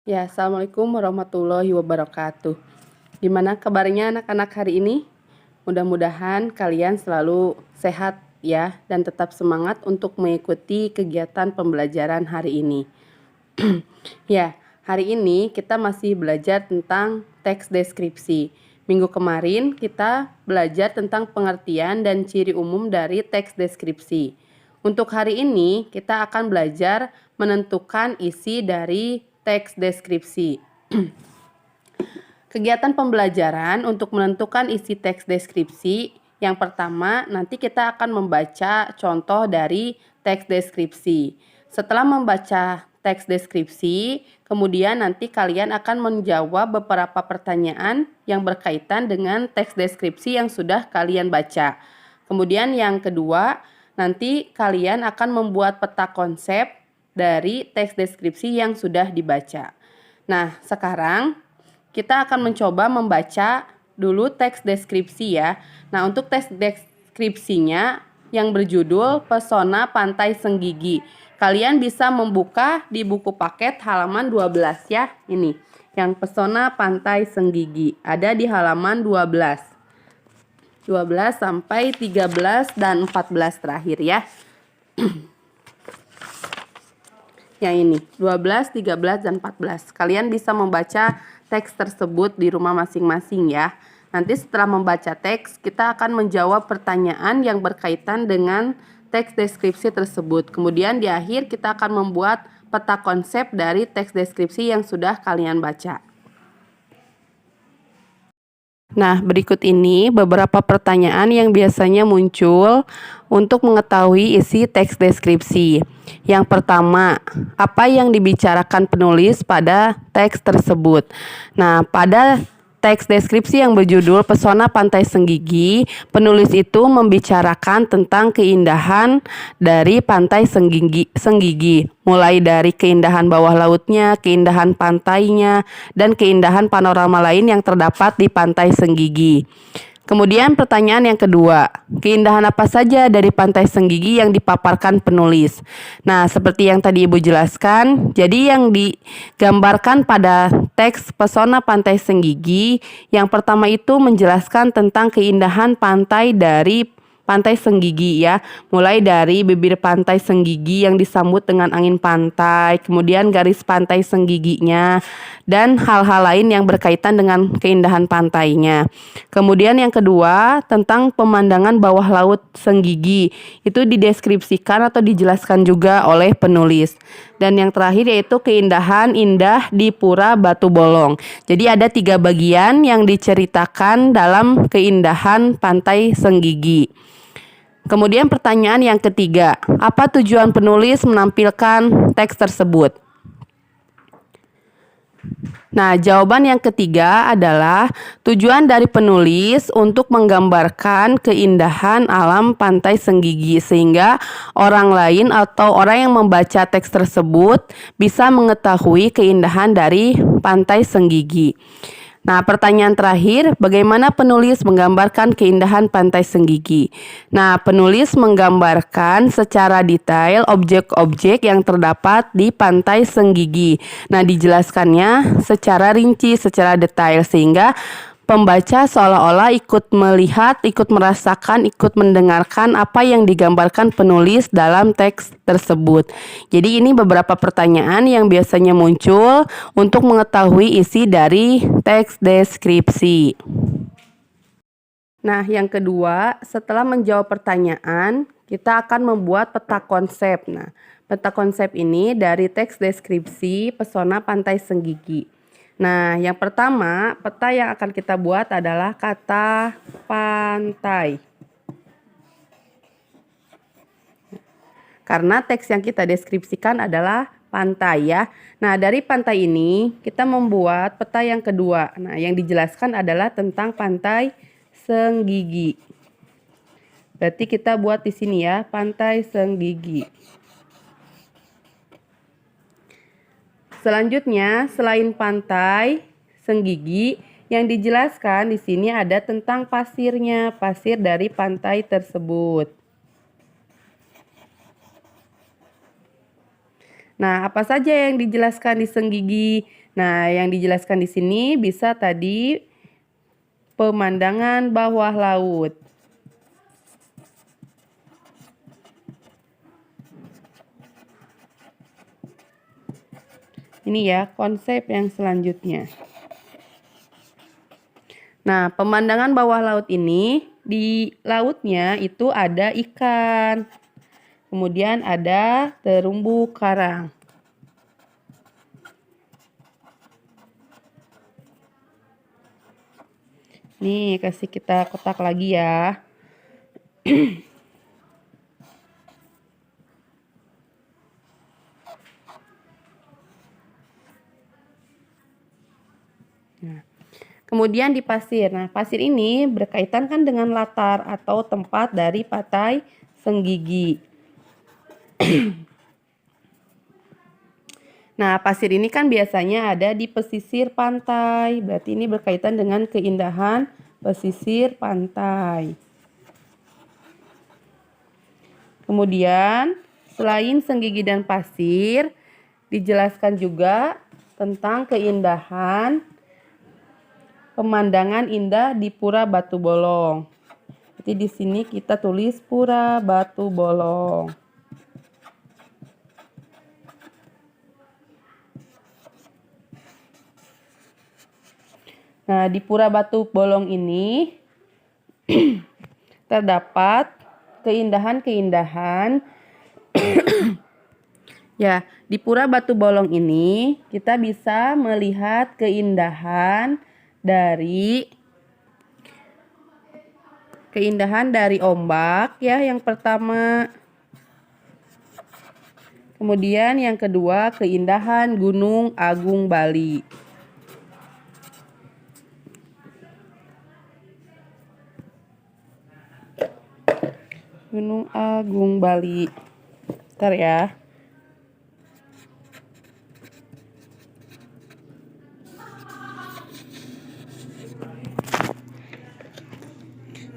Ya, Assalamualaikum warahmatullahi wabarakatuh. Gimana kabarnya anak-anak hari ini? Mudah-mudahan kalian selalu sehat ya dan tetap semangat untuk mengikuti kegiatan pembelajaran hari ini. Ya, hari ini kita masih belajar tentang teks deskripsi. Minggu kemarin kita belajar tentang pengertian dan ciri umum dari teks deskripsi. Untuk hari ini kita akan belajar menentukan isi dari teks deskripsi. Kegiatan pembelajaran untuk menentukan isi teks deskripsi, yang pertama nanti kita akan membaca contoh dari teks deskripsi. Setelah membaca teks deskripsi, kemudian nanti kalian akan menjawab beberapa pertanyaan yang berkaitan dengan teks deskripsi yang sudah kalian baca. Kemudian yang kedua, nanti kalian akan membuat peta konsep dari teks deskripsi yang sudah dibaca. Nah, sekarang kita akan mencoba membaca dulu teks deskripsi ya. Nah, untuk teks deskripsinya yang berjudul Pesona Pantai Senggigi. Kalian bisa membuka di buku paket halaman 12 ya. Ini, yang Pesona Pantai Senggigi. Ada di halaman 12. 12 sampai 13 dan 14 terakhir ya. Yang ini, 12, 13, dan 14. Kalian bisa membaca teks tersebut di rumah masing-masing ya. Nanti setelah membaca teks, kita akan menjawab pertanyaan yang berkaitan dengan teks deskripsi tersebut. Kemudian di akhir kita akan membuat peta konsep dari teks deskripsi yang sudah kalian baca. Nah, berikut ini beberapa pertanyaan yang biasanya muncul untuk mengetahui isi teks deskripsi. Yang pertama, apa yang dibicarakan penulis pada teks tersebut? Nah, pada teks deskripsi yang berjudul Pesona Pantai Senggigi, penulis itu membicarakan tentang keindahan dari Pantai Senggigi, mulai dari keindahan bawah lautnya, keindahan pantainya, dan keindahan panorama lain yang terdapat di Pantai Senggigi. Kemudian pertanyaan yang kedua, keindahan apa saja dari Pantai Senggigi yang dipaparkan penulis? Nah, seperti yang tadi Ibu jelaskan, jadi yang digambarkan pada teks Pesona Pantai Senggigi, yang pertama itu menjelaskan tentang keindahan pantai dari Pantai Senggigi ya, mulai dari bibir Pantai Senggigi yang disambut dengan angin pantai, kemudian garis pantai Senggiginya, dan hal-hal lain yang berkaitan dengan keindahan pantainya. Kemudian yang kedua, tentang pemandangan bawah laut Senggigi, itu dideskripsikan atau dijelaskan juga oleh penulis. Dan yang terakhir yaitu keindahan indah di Pura Batu Bolong. Jadi ada 3 bagian yang diceritakan dalam keindahan Pantai Senggigi. Kemudian pertanyaan yang ketiga, apa tujuan penulis menampilkan teks tersebut? Nah, jawaban yang ketiga adalah tujuan dari penulis untuk menggambarkan keindahan alam Pantai Senggigi sehingga orang lain atau orang yang membaca teks tersebut bisa mengetahui keindahan dari Pantai Senggigi. Nah, pertanyaan terakhir, bagaimana penulis menggambarkan keindahan Pantai Senggigi? Nah, penulis menggambarkan secara detail objek-objek yang terdapat di Pantai Senggigi. Nah, dijelaskannya secara rinci, secara detail sehingga pembaca seolah-olah ikut melihat, ikut merasakan, ikut mendengarkan apa yang digambarkan penulis dalam teks tersebut. Jadi ini beberapa pertanyaan yang biasanya muncul untuk mengetahui isi dari teks deskripsi. Nah, yang kedua, setelah menjawab pertanyaan, kita akan membuat peta konsep. Nah, peta konsep ini dari teks deskripsi Pesona Pantai Senggigi. Nah, yang pertama, peta yang akan kita buat adalah kata pantai. Karena teks yang kita deskripsikan adalah pantai ya. Nah, dari pantai ini kita membuat peta yang kedua. Nah, yang dijelaskan adalah tentang Pantai Senggigi. Berarti kita buat di sini ya, Pantai Senggigi. Selanjutnya, selain Pantai Senggigi, yang dijelaskan di sini ada tentang pasirnya, pasir dari pantai tersebut. Nah, apa saja yang dijelaskan di Senggigi? Nah, yang dijelaskan di sini bisa tadi pemandangan bawah laut. Ini ya konsep yang selanjutnya. Nah, pemandangan bawah laut ini, di lautnya itu ada ikan. Kemudian ada terumbu karang. Nih, kasih kita kotak lagi ya. Nah, kemudian di pasir. Nah, pasir ini berkaitan kan dengan latar atau tempat dari pantai Senggigi. Nah, pasir ini kan biasanya ada di pesisir pantai. Berarti ini berkaitan dengan keindahan pesisir pantai. Kemudian, selain Senggigi dan pasir, dijelaskan juga tentang keindahan pemandangan indah di Pura Batu Bolong. Jadi di sini kita tulis Pura Batu Bolong. Nah, di Pura Batu Bolong ini terdapat keindahan-keindahan. Ya, di Pura Batu Bolong ini kita bisa melihat keindahan dari ombak ya yang pertama. Kemudian yang kedua keindahan Gunung Agung Bali. Gunung Agung Bali. Bentar ya.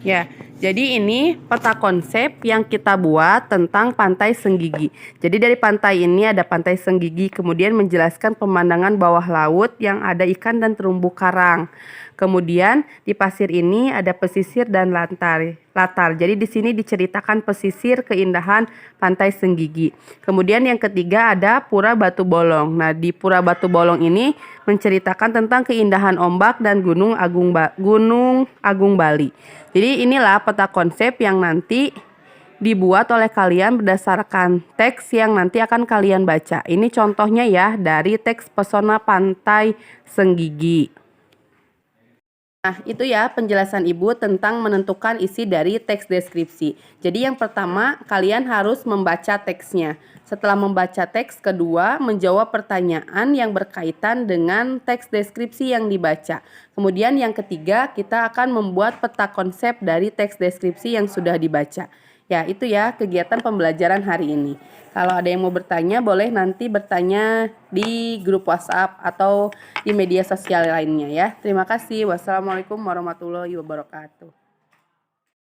Ya, jadi ini peta konsep yang kita buat tentang Pantai Senggigi. Jadi dari pantai ini ada Pantai Senggigi, kemudian menjelaskan pemandangan bawah laut yang ada ikan dan terumbu karang. Kemudian di pasir ini ada pesisir dan latar. Jadi di sini diceritakan pesisir keindahan Pantai Senggigi. Kemudian yang ketiga ada Pura Batu Bolong. Nah, di Pura Batu Bolong ini menceritakan tentang keindahan ombak dan Gunung Agung Bali. Jadi inilah peta konsep yang nanti dibuat oleh kalian berdasarkan teks yang nanti akan kalian baca. Ini contohnya ya dari teks Pesona Pantai Senggigi. Nah, itu ya penjelasan Ibu tentang menentukan isi dari teks deskripsi. Jadi yang pertama, kalian harus membaca teksnya. Setelah membaca teks, kedua, menjawab pertanyaan yang berkaitan dengan teks deskripsi yang dibaca. Kemudian yang ketiga, kita akan membuat peta konsep dari teks deskripsi yang sudah dibaca. Ya, itu ya kegiatan pembelajaran hari ini. Kalau ada yang mau bertanya, boleh nanti bertanya di grup WhatsApp atau di media sosial lainnya ya. Terima kasih. Wassalamualaikum warahmatullahi wabarakatuh.